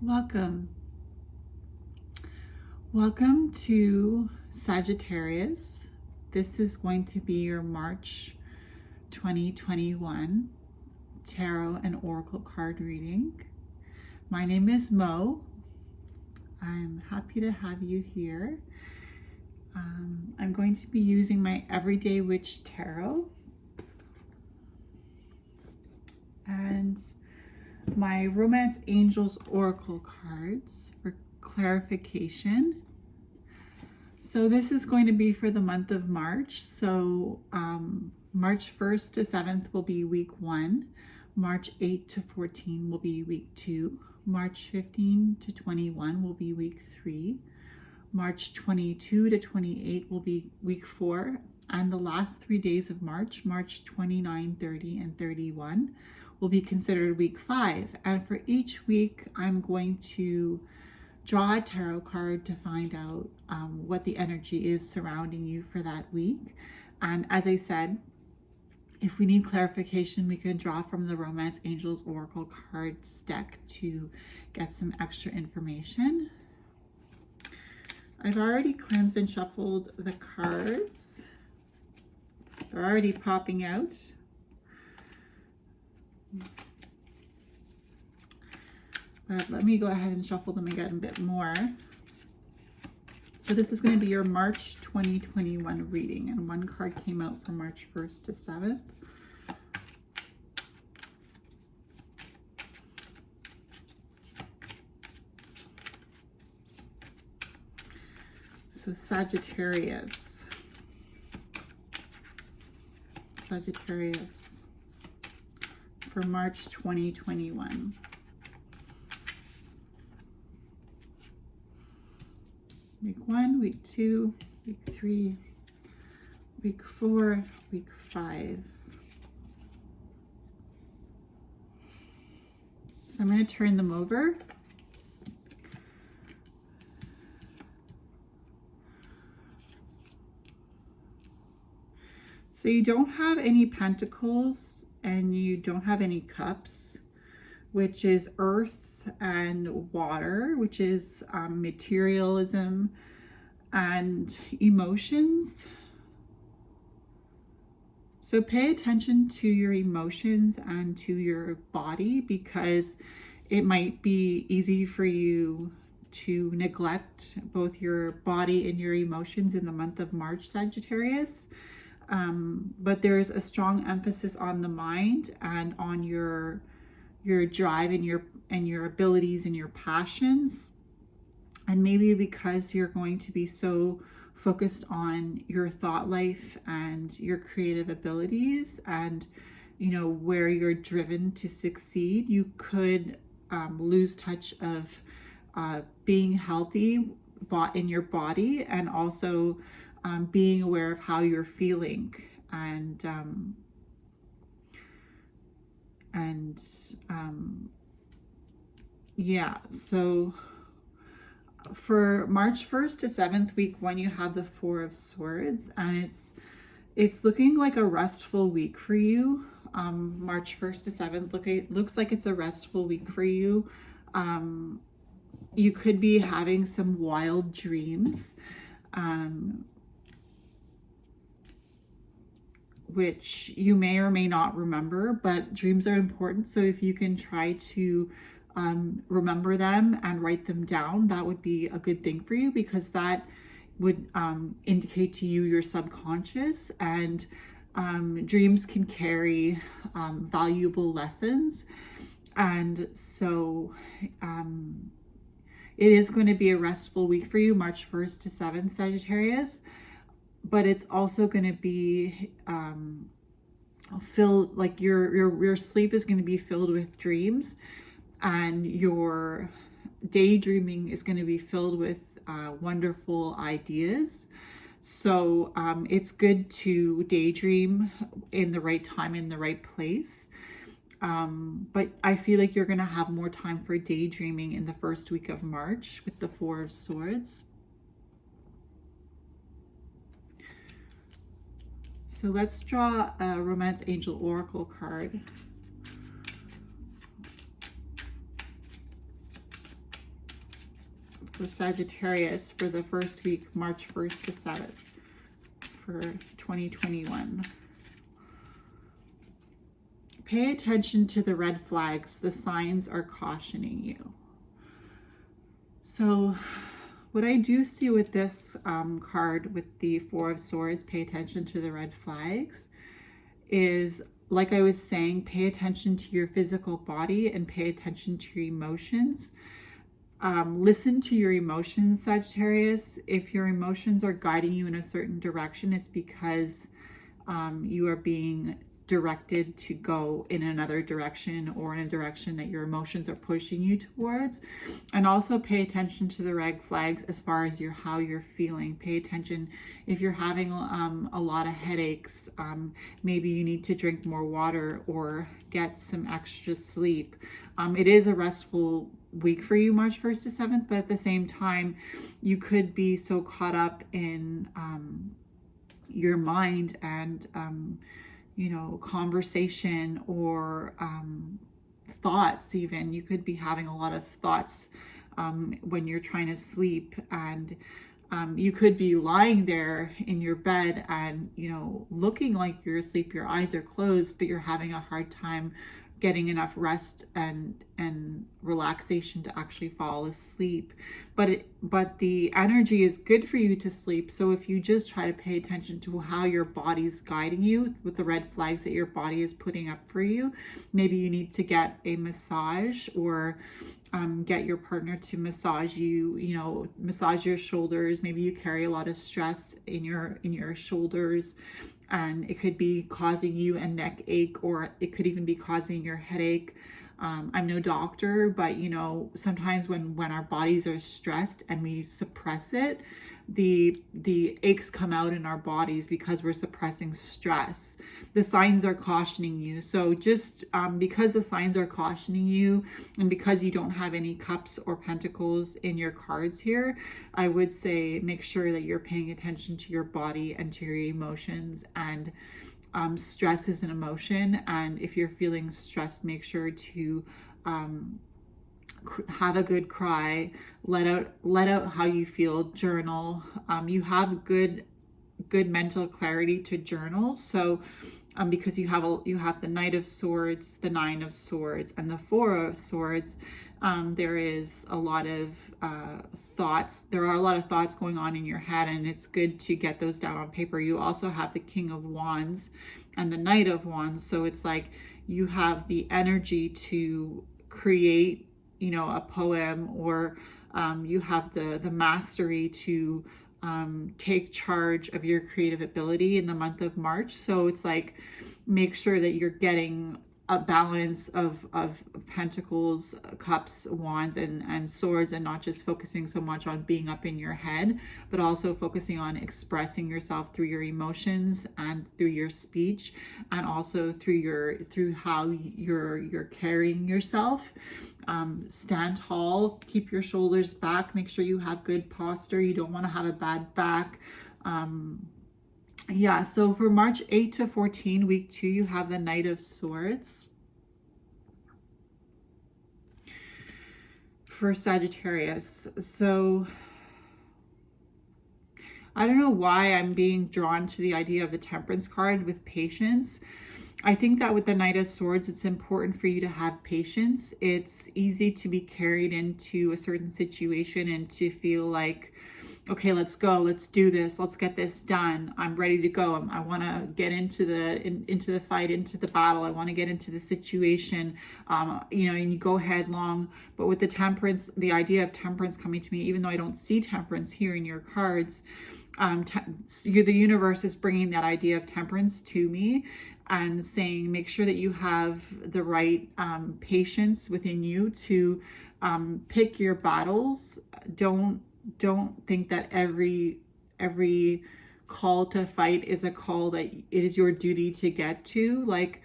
Welcome. Welcome to Sagittarius. This is going to be your March 2021 Tarot and Oracle card reading. My name is Mauh. I'm happy to have you here. I'm going to be using my Everyday Witch Tarot and my Romance Angels Oracle cards for clarification. So this is going to be for the month of March. So March 1st to 7th will be week 1. March 8 to 14 will be week 2. March 15 to 21 will be week 3. March 22 to 28 will be week 4. And the last 3 days of March, March 29, 30, and 31, will be considered week 5. And for each week, I'm going to draw a tarot card to find out what the energy is surrounding you for that week. And as I said, if we need clarification, we can draw from the Romance Angels Oracle cards deck to get some extra information. I've already cleansed and shuffled the cards. They're already popping out. But let me go ahead and shuffle them again a bit more. So this is going to be your March 2021 reading, and one card came out for March 1st to 7th. So Sagittarius for March 2021. Week 1, week 2, week 3, week 4, week 5. So I'm going to turn them over. So you don't have any pentacles and you don't have any cups, which is earth and water, which is materialism and emotions. So pay attention to your emotions and to your body, because it might be easy for you to neglect both your body and your emotions in the month of March, Sagittarius. But there's a strong emphasis on the mind and on your drive and your abilities and your passions. And maybe because you're going to be so focused on your thought life and your creative abilities and where you're driven to succeed, you could lose touch of being healthy in your body, and also being aware of how you're feeling, yeah. So for March 1st to 7th, week 1, you have the 4 of Swords, and it's looking like a restful week for you. March 1st to 7th looks like it's a restful week for you. You could be having some wild dreams, which you may or may not remember, but dreams are important. So if you can try to remember them and write them down, that would be a good thing for you, because that would indicate to you your subconscious, and dreams can carry valuable lessons. And so it is going to be a restful week for you, March 1st to 7th, Sagittarius. But it's also going to be filled, like your sleep is going to be filled with dreams, and your daydreaming is going to be filled with wonderful ideas. So it's good to daydream in the right time, in the right place. But I feel like you're going to have more time for daydreaming in the first week of March with the 4 of Swords. So let's draw a Romance Angel Oracle card. So Sagittarius for the first week, March 1st to 7th for 2021. Pay attention to the red flags. The signs are cautioning you. So what I do see with this card with the Four of Swords, pay attention to the red flags, is, like I was saying, pay attention to your physical body and pay attention to your emotions. Listen to your emotions, Sagittarius. If your emotions are guiding you in a certain direction, it's because you are being directed to go in another direction, or in a direction that your emotions are pushing you towards. And also pay attention to the red flags as far as how you're feeling. Pay attention if you're having a lot of headaches. Maybe you need to drink more water or get some extra sleep. It is a restful week for you, March 1st to 7th, but at the same time, you could be so caught up in your mind and conversation or thoughts. Even you could be having a lot of thoughts when you're trying to sleep, and you could be lying there in your bed and looking like you're asleep, your eyes are closed, but you're having a hard time getting enough rest and relaxation to actually fall asleep. But the energy is good for you to sleep. So if you just try to pay attention to how your body's guiding you with the red flags that your body is putting up for you, maybe you need to get a massage, or get your partner to massage you, massage your shoulders. Maybe you carry a lot of stress in your shoulders, and it could be causing you a neck ache, or it could even be causing your headache. I'm no doctor, but sometimes when our bodies are stressed and we suppress it, the aches come out in our bodies because we're suppressing stress. The signs are cautioning you. So just because the signs are cautioning you, and because you don't have any cups or pentacles in your cards here, I would say make sure that you're paying attention to your body and to your emotions. And stress is an emotion, and if you're feeling stressed, make sure to have a good cry, let out how you feel, journal. You have good mental clarity to journal. So because you have the Knight of Swords, the Nine of Swords, and the Four of Swords, there is a lot of thoughts. There are a lot of thoughts going on in your head, and it's good to get those down on paper. You also have the King of Wands and the Knight of Wands. So it's like you have the energy to create, a poem, or you have the mastery to take charge of your creative ability in the month of March. So it's like, make sure that you're getting a balance of pentacles, cups, wands, and swords, and not just focusing so much on being up in your head, but also focusing on expressing yourself through your emotions and through your speech, and also through how you're carrying yourself. Stand tall, keep your shoulders back, make sure you have good posture. You don't want to have a bad back. Yeah, so for March 8 to 14, week 2, you have the Knight of Swords. For Sagittarius. So I don't know why I'm being drawn to the idea of the Temperance card with patience. I think that with the Knight of Swords, it's important for you to have patience. It's easy to be carried into a certain situation and to feel like, okay, let's go, let's do this, let's get this done. I'm ready to go. I want to get into the fight, into the battle. I want to get into the situation, and you go headlong. But with the Temperance, the idea of Temperance coming to me, even though I don't see Temperance here in your cards, the universe is bringing that idea of Temperance to me and saying, make sure that you have the right patience within you to pick your battles. Don't think that every call to fight is a call that it is your duty to get to. Like,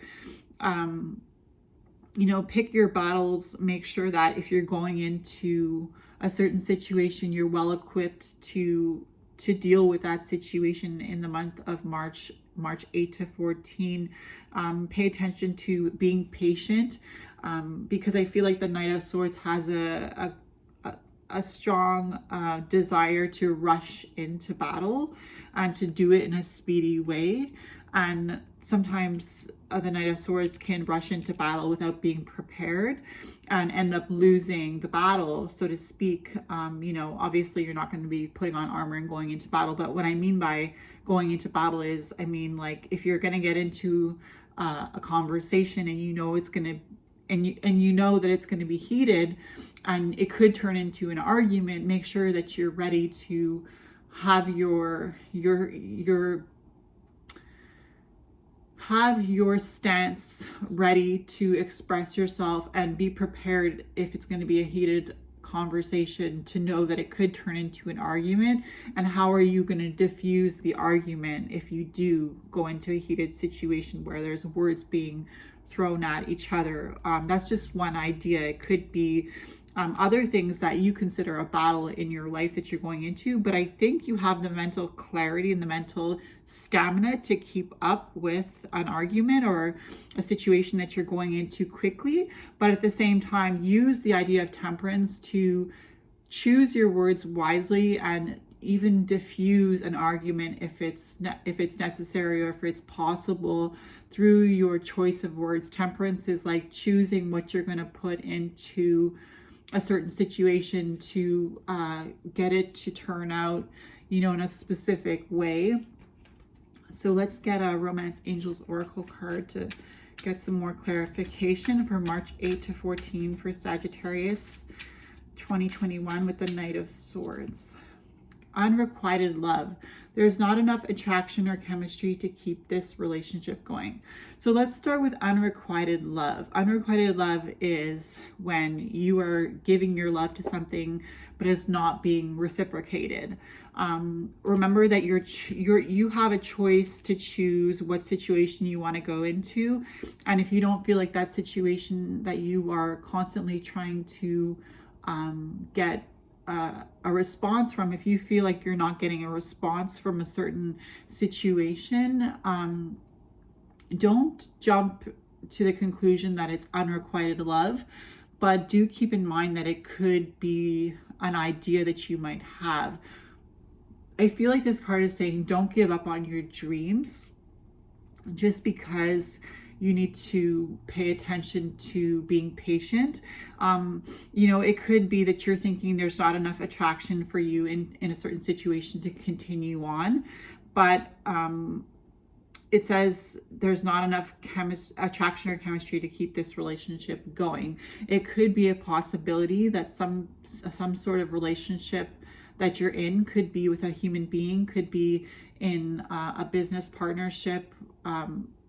pick your battles. Make sure that if you're going into a certain situation, you're well equipped to deal with that situation in the month of March 8 to 14. Pay attention to being patient, because I feel like the Knight of Swords has a strong desire to rush into battle and to do it in a speedy way. And sometimes the Knight of Swords can rush into battle without being prepared and end up losing the battle, so to speak. You know, obviously you're not going to be putting on armor and going into battle, but what I mean by going into battle is, I mean, like, if you're going to get into a conversation and you know it's going to, and you know that it's going to be heated and it could turn into an argument, make sure that you're ready to have your stance ready to express yourself and be prepared if it's going to be a heated conversation, to know that it could turn into an argument. And how are you going to diffuse the argument if you do go into a heated situation where there's words being thrown at each other? That's just one idea. It could be other things that you consider a battle in your life that you're going into, but I think you have the mental clarity and the mental stamina to keep up with an argument or a situation that you're going into quickly. But at the same time, use the idea of temperance to choose your words wisely and even diffuse an argument if it's necessary or if it's possible through your choice of words. Temperance is like choosing what you're going to put into a certain situation to get it to turn out, you know, in a specific way. So let's get a Romance Angels Oracle card to get some more clarification for March 8 to 14 for Sagittarius 2021 with the Knight of Swords. Unrequited love. There's not enough attraction or chemistry to keep this relationship going. So let's start with unrequited love. Unrequited love is when you are giving your love to something, but it's not being reciprocated. Remember that you have a choice to choose what situation you want to go into. And if you don't feel like that situation that you are constantly trying to get a response from, if you feel like you're not getting a response from a certain situation, don't jump to the conclusion that it's unrequited love, but do keep in mind that it could be an idea that you might have. I feel like this card is saying don't give up on your dreams just because you need to pay attention to being patient. You know, it could be that you're thinking there's not enough attraction for you in a certain situation to continue on, but it says there's not enough attraction or chemistry to keep this relationship going. It could be a possibility that some sort of relationship that you're in could be with a human being, could be in a business partnership,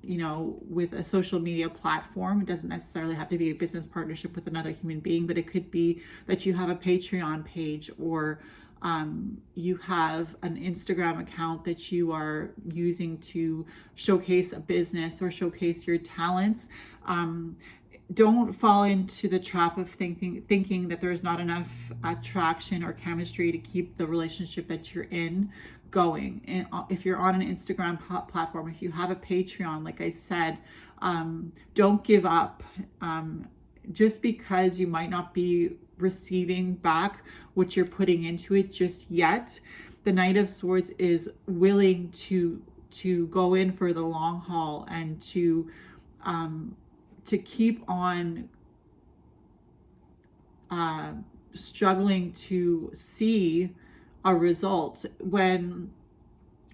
you know, with a social media platform. It doesn't necessarily have to be a business partnership with another human being, but it could be that you have a Patreon page, or you have an Instagram account that you are using to showcase a business or showcase your talents. Don't fall into the trap of thinking that there's not enough attraction or chemistry to keep the relationship that you're in going. And if you're on an Instagram platform, if you have a Patreon, like I said, don't give up. Just because you might not be receiving back what you're putting into it just yet, the Knight of Swords is willing to go in for the long haul and to keep on struggling to see a result. When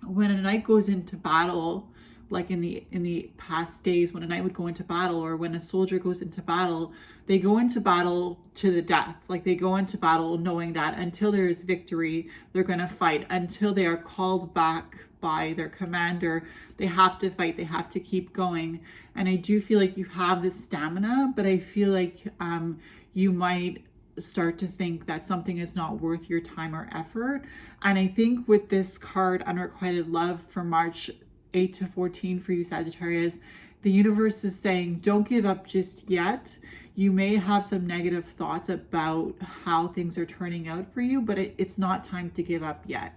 a knight goes into battle, like in the past days, when a knight would go into battle, or when a soldier goes into battle, they go into battle to the death. Like, they go into battle knowing that until there is victory, they're going to fight. Until they are called back by their commander, they have to fight. They have to keep going. And I do feel like you have this stamina, but I feel like you might start to think that something is not worth your time or effort. And I think with this card, Unrequited Love, for March 8 to 14 for you Sagittarius, the universe is saying don't give up just yet. You may have some negative thoughts about how things are turning out for you, but it's not time to give up yet.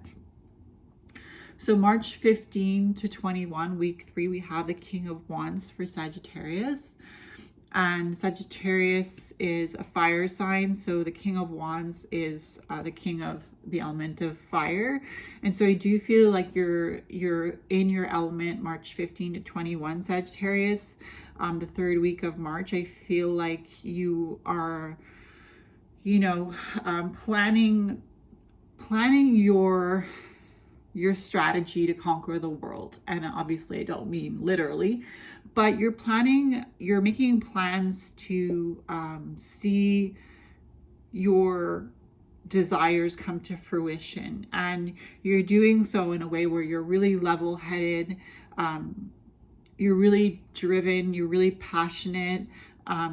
So March 15 to 21, week 3, we have the King of Wands for Sagittarius. And Sagittarius is a fire sign, so the King of Wands is the king of the element of fire. And so I do feel like you're in your element March 15 to 21, Sagittarius. The third week of March, I feel like you are, planning your strategy to conquer the world. And obviously I don't mean literally, but you're making plans to see your desires come to fruition. And you're doing so in a way where you're really level-headed, you're really driven, you're really passionate.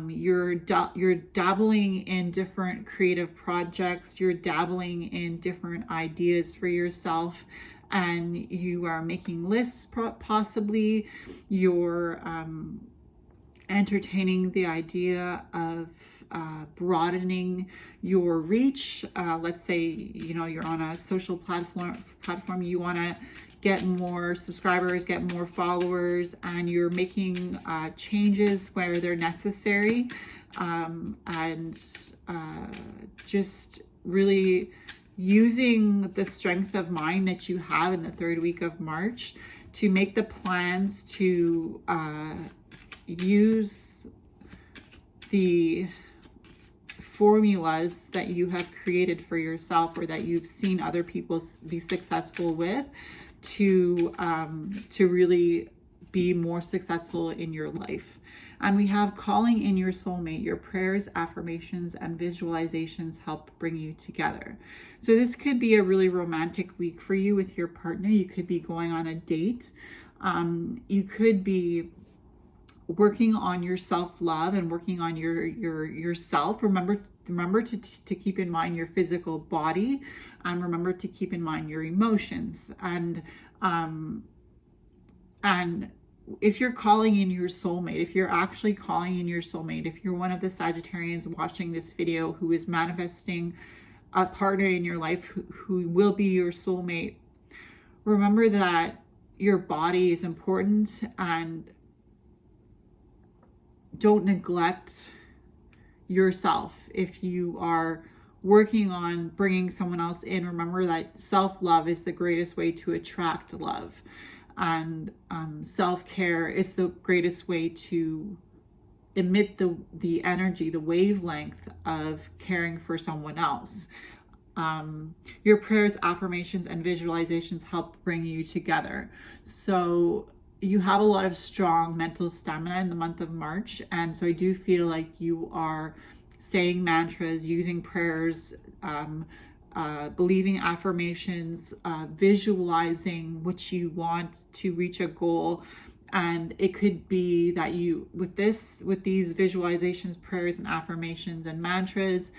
You're dabbling in different creative projects, you're dabbling in different ideas for yourself, and you are making lists possibly. You're entertaining the idea of broadening your reach. Let's say, you're on a social platform, you want to get more subscribers, get more followers, and you're making changes where they're necessary, and just really using the strength of mind that you have in the third week of March to make the plans to use the formulas that you have created for yourself, or that you've seen other people be successful with, to really be more successful in your life. And we have calling in your soulmate. Your prayers, affirmations, and visualizations help bring you together. So this could be a really romantic week for you with your partner. You could be going on a date. You could be working on your self-love and working on yourself. Remember to keep in mind your physical body, and remember to keep in mind your emotions. And if you're calling in your soulmate, if you're actually calling in your soulmate, if you're one of the Sagittarians watching this video who is manifesting a partner in your life who will be your soulmate, remember that your body is important, and don't neglect yourself. If you are working on bringing someone else in, remember that self-love is the greatest way to attract love, and self-care is the greatest way to emit the energy, the wavelength of caring for someone else. Your prayers, affirmations, and visualizations help bring you together. So you have a lot of strong mental stamina in the month of March. And so I do feel like you are saying mantras, using prayers, believing affirmations, visualizing what you want to reach a goal. And it could be that you, with these visualizations, prayers, and affirmations, and mantras,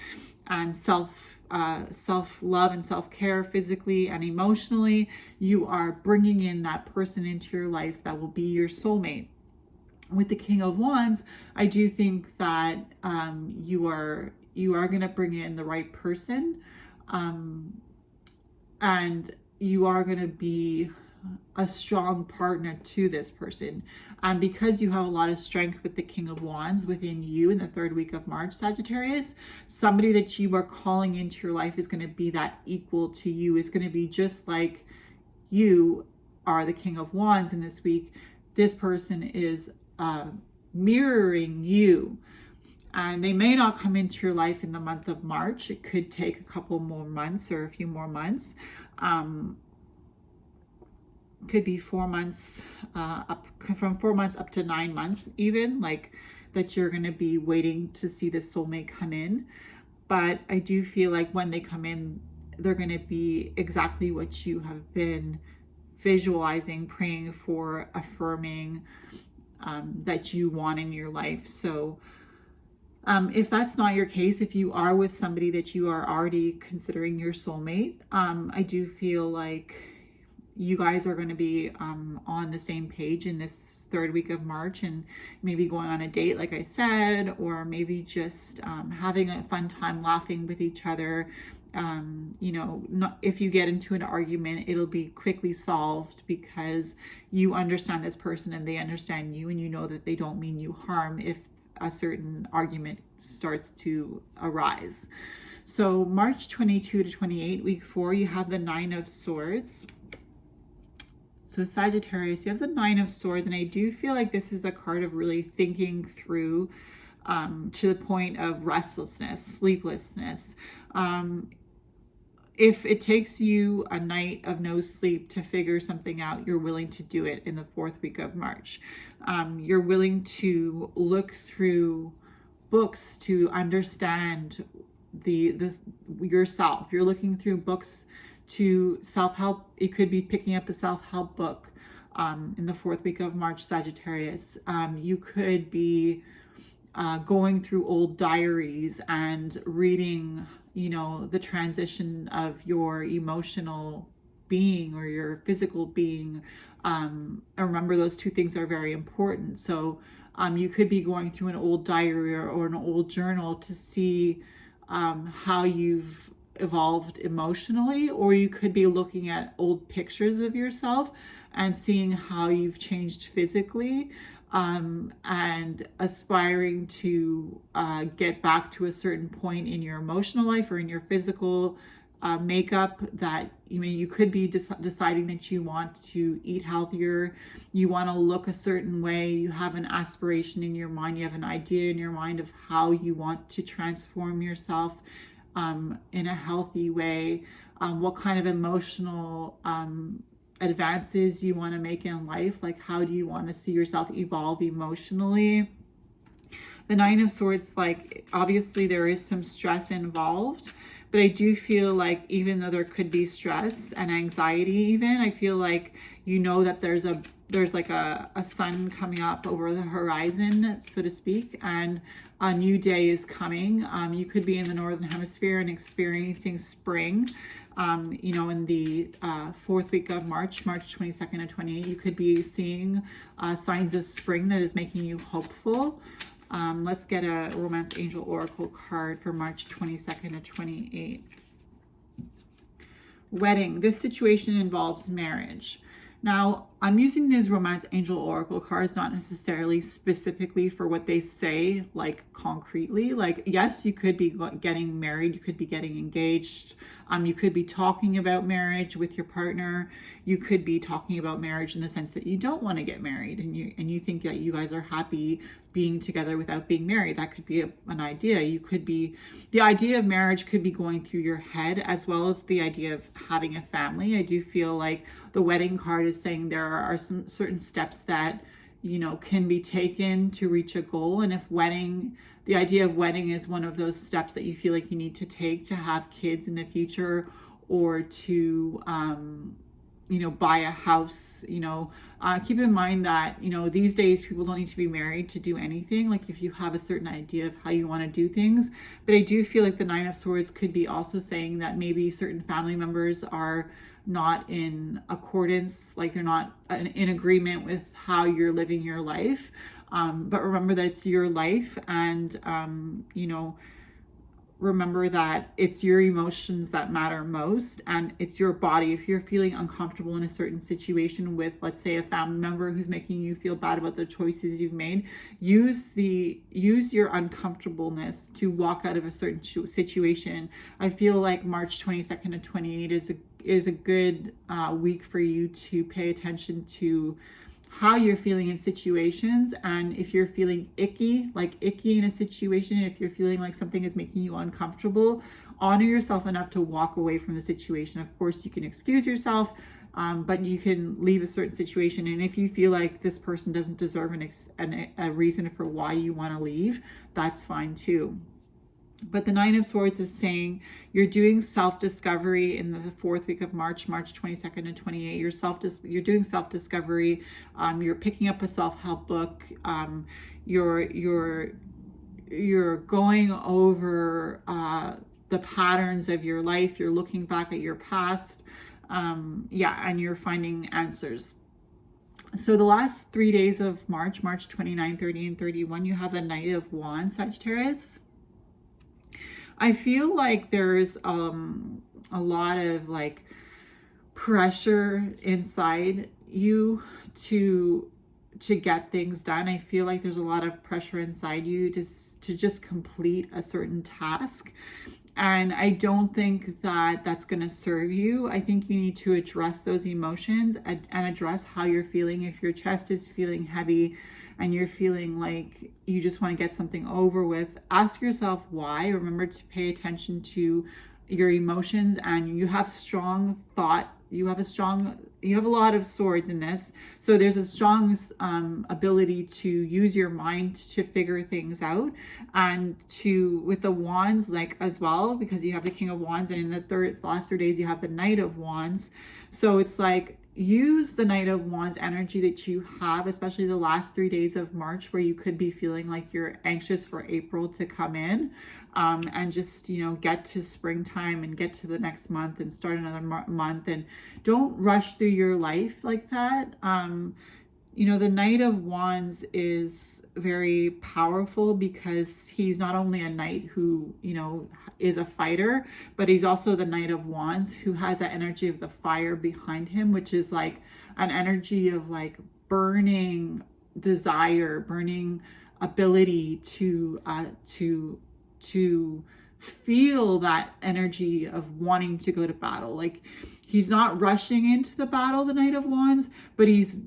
and self-love and self-care physically and emotionally, you are bringing in that person into your life that will be your soulmate. With the King of Wands, I do think that you are going to bring in the right person, and you are going to be a strong partner to this person. And because you have a lot of strength with the King of Wands within you in the third week of March, Sagittarius, somebody that you are calling into your life is going to be that equal to you, is going to be just like you are the King of Wands in this week. This person is mirroring you. And they may not come into your life in the month of March. It could take a couple more months or a few more months. Could be 4 months, from 4 months up to 9 months even, like that you're going to be waiting to see the soulmate come in. But I do feel like when they come in, they're going to be exactly what you have been visualizing, praying for, affirming, that you want in your life. So if that's not your case, if you are with somebody that you are already considering your soulmate, I do feel like you guys are going to be on the same page in this third week of March, and maybe going on a date, like I said, or maybe just having a fun time laughing with each other. If you get into an argument, it'll be quickly solved because you understand this person and they understand you, and you know that they don't mean you harm if a certain argument starts to arise. So March 22 to 28, week 4, you have the 9 of Swords. So Sagittarius, you have the 9 of Swords, and I do feel like this is a card of really thinking through to the point of restlessness, sleeplessness. If it takes you a night of no sleep to figure something out, you're willing to do it in the 4th week of March. You're willing to look through books to understand yourself. You're looking through books to self-help. It could be picking up a self-help book in the 4th week of March, Sagittarius. You could be going through old diaries and reading, you know, the transition of your emotional being or your physical being. And remember, those two things are very important. So you could be going through an old diary or an old journal to see how you've evolved emotionally, or you could be looking at old pictures of yourself and seeing how you've changed physically, and aspiring to get back to a certain point in your emotional life or in your physical makeup, that you could be deciding that you want to eat healthier, you want to look a certain way, you have an aspiration in your mind, you have an idea in your mind of how you want to transform yourself in a healthy way, what kind of emotional advances you want to make in life, like how do you want to see yourself evolve emotionally. The 9 of Swords, like obviously there is some stress involved, but I do feel like even though there could be stress and anxiety, even I feel like you know that there's like a sun coming up over the horizon, so to speak, and a new day is coming. You could be in the northern hemisphere and experiencing spring. You know, in the 4th week of March 22nd and 28, you could be seeing signs of spring that is making you hopeful. Let's get a Romance Angel Oracle card for March 22nd to 28. Wedding. This situation involves marriage. Now, I'm using these Romance Angel Oracle cards not necessarily specifically for what they say, like concretely. Like, yes, you could be getting married, you could be getting engaged, you could be talking about marriage with your partner, you could be talking about marriage in the sense that you don't want to get married and you think that you guys are happy being together without being married. That could be an idea. You could be, the idea of marriage could be going through your head, as well as the idea of having a family. I do feel like the wedding card is saying there are some certain steps that, you know, can be taken to reach a goal. And if the idea of wedding is one of those steps that you feel like you need to take to have kids in the future, or to, you know, buy a house, you know, keep in mind that, you know, these days people don't need to be married to do anything. Like if you have a certain idea of how you want to do things. But I do feel like the 9 of Swords could be also saying that maybe certain family members are not in accordance, like they're not in agreement with how you're living your life. But remember that it's your life, and you know, remember that it's your emotions that matter most, and it's your body. If you're feeling uncomfortable in a certain situation with, let's say, a family member who's making you feel bad about the choices you've made, use your uncomfortableness to walk out of a certain situation. I feel like March 22nd and 28 is a good week for you to pay attention to how you're feeling in situations. And if you're feeling icky in a situation, if you're feeling like something is making you uncomfortable, honor yourself enough to walk away from the situation. Of course, you can excuse yourself, but you can leave a certain situation. And if you feel like this person doesn't deserve a reason for why you want to leave, that's fine too. But the 9 of Swords is saying you're doing self-discovery in the 4th week of March 22nd and 28. You're doing self-discovery. You're picking up a self-help book. You're going over the patterns of your life. You're looking back at your past. And you're finding answers. So the last 3 days of March 29, 30, and 31, you have the Knight of Wands, Sagittarius. I feel like there's a lot of like pressure inside you to get things done. I feel like there's a lot of pressure inside you to just complete a certain task. And I don't think that that's going to serve you. I think you need to address those emotions and address how you're feeling. If your chest is feeling heavy and you're feeling like you just want to get something over with, ask yourself why. Remember to pay attention to your emotions, and you have strong thought. You have a lot of swords in this. So there's a strong ability to use your mind to figure things out, and with the wands, like, as well, because you have the King of Wands, and in the last 3 days you have the Knight of Wands. So it's like, use the Knight of Wands energy that you have, especially the last 3 days of March, where you could be feeling like you're anxious for April to come in, and just, get to springtime and get to the next month and start another month, and don't rush through your life like that. The Knight of Wands is very powerful because he's not only a knight who, is a fighter, but he's also the Knight of Wands who has that energy of the fire behind him, which is like an energy of like burning desire, burning ability to feel that energy of wanting to go to battle. Like, he's not rushing into the battle, the Knight of Wands, but he's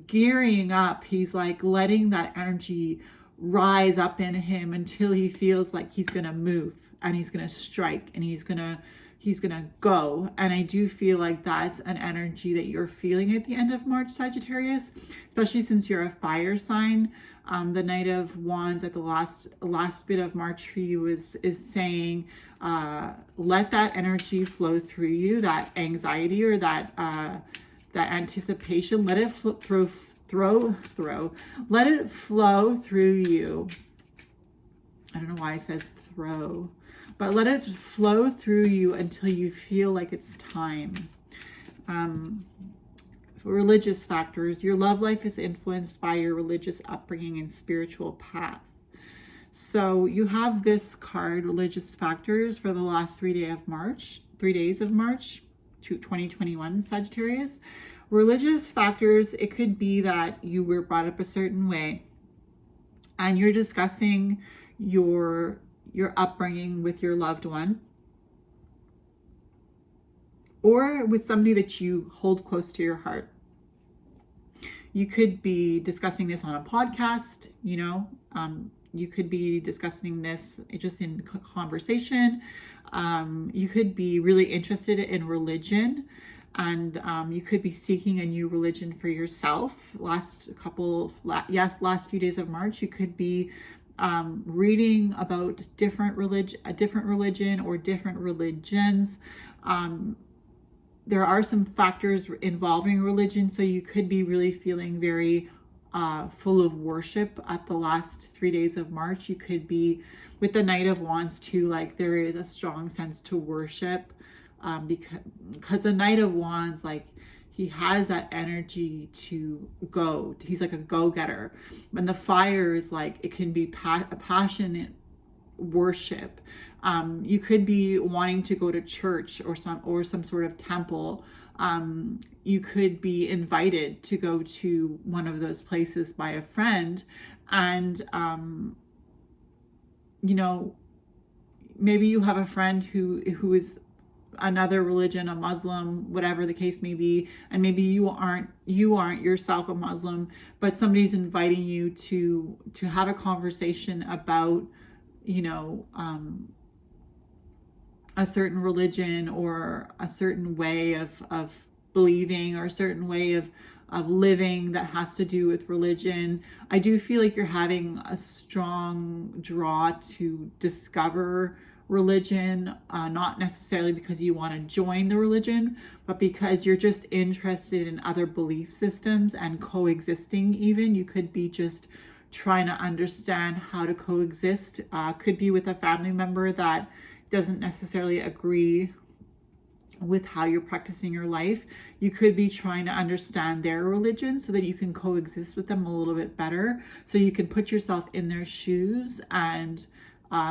gearing up. He's like letting that energy rise up in him until he feels like he's gonna move and he's gonna strike and he's gonna go. And I do feel like that's an energy that you're feeling at the end of March, Sagittarius, especially since you're a fire sign. The Knight of Wands at the last bit of March for you is saying, let that energy flow through you, that anxiety or that anticipation. Let it let it flow through you. I don't know why I said throw, but let it flow through you until you feel like it's time. Religious factors. Your love life is influenced by your religious upbringing and spiritual path. So you have this card, religious factors, for the last 3 days of March, 2021, Sagittarius. Religious factors, it could be that you were brought up a certain way and you're discussing your upbringing with your loved one, or with somebody that you hold close to your heart. You could be discussing this on a podcast, you could be discussing this just in conversation. You could be really interested in religion, and you could be seeking a new religion for yourself. Last few days of March, you could be reading about a different religion or different religions. There are some factors involving religion, so you could be really feeling very full of worship at the last 3 days of March. You could be with the Knight of Wands too, like there is a strong sense to worship, because the Knight of Wands, like, he has that energy to go. He's like a go-getter. And the fire is like, it can be a passionate worship. You could be wanting to go to church or some sort of temple. You could be invited to go to one of those places by a friend, and maybe you have a friend who is another religion, a Muslim, whatever the case may be, and maybe you aren't yourself a Muslim, but somebody's inviting you to have a conversation about a certain religion or a certain way of believing or a certain way of living that has to do with religion. I do feel like you're having a strong draw to discover religion, not necessarily because you want to join the religion, but because you're just interested in other belief systems and coexisting. Even you could be just trying to understand how to coexist. Could be with a family member that doesn't necessarily agree with how you're practicing your life. You could be trying to understand their religion so that you can coexist with them a little bit better, so you can put yourself in their shoes and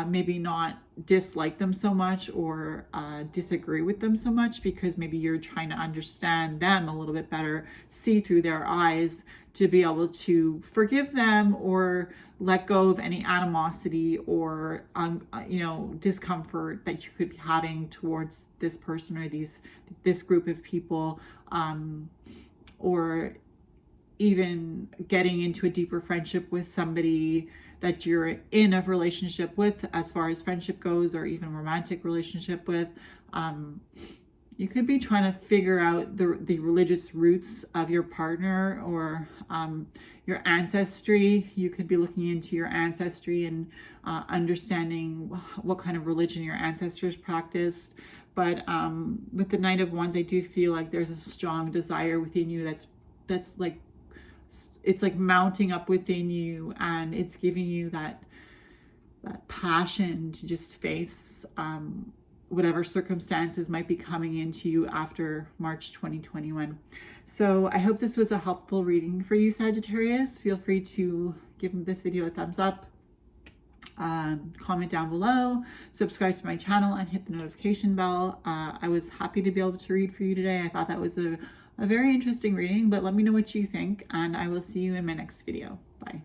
maybe not dislike them so much or disagree with them so much, because maybe you're trying to understand them a little bit better, see through their eyes to be able to forgive them or let go of any animosity or discomfort that you could be having towards this person or this group of people, or even getting into a deeper friendship with somebody that you're in a relationship with, as far as friendship goes, or even romantic relationship with. You could be trying to figure out the religious roots of your partner, or your ancestry. You could be looking into your ancestry and understanding what kind of religion your ancestors practiced. But with the Knight of Wands, I do feel like there's a strong desire within you that's like, it's like mounting up within you, and it's giving you that passion to just face whatever circumstances might be coming into you after March 2021. So I hope this was a helpful reading for you, Sagittarius. Feel free to give this video a thumbs up, comment down below, subscribe to my channel, and hit the notification bell. I was happy to be able to read for you today. I thought that was a very interesting reading, but let me know what you think, and I will see you in my next video. Bye.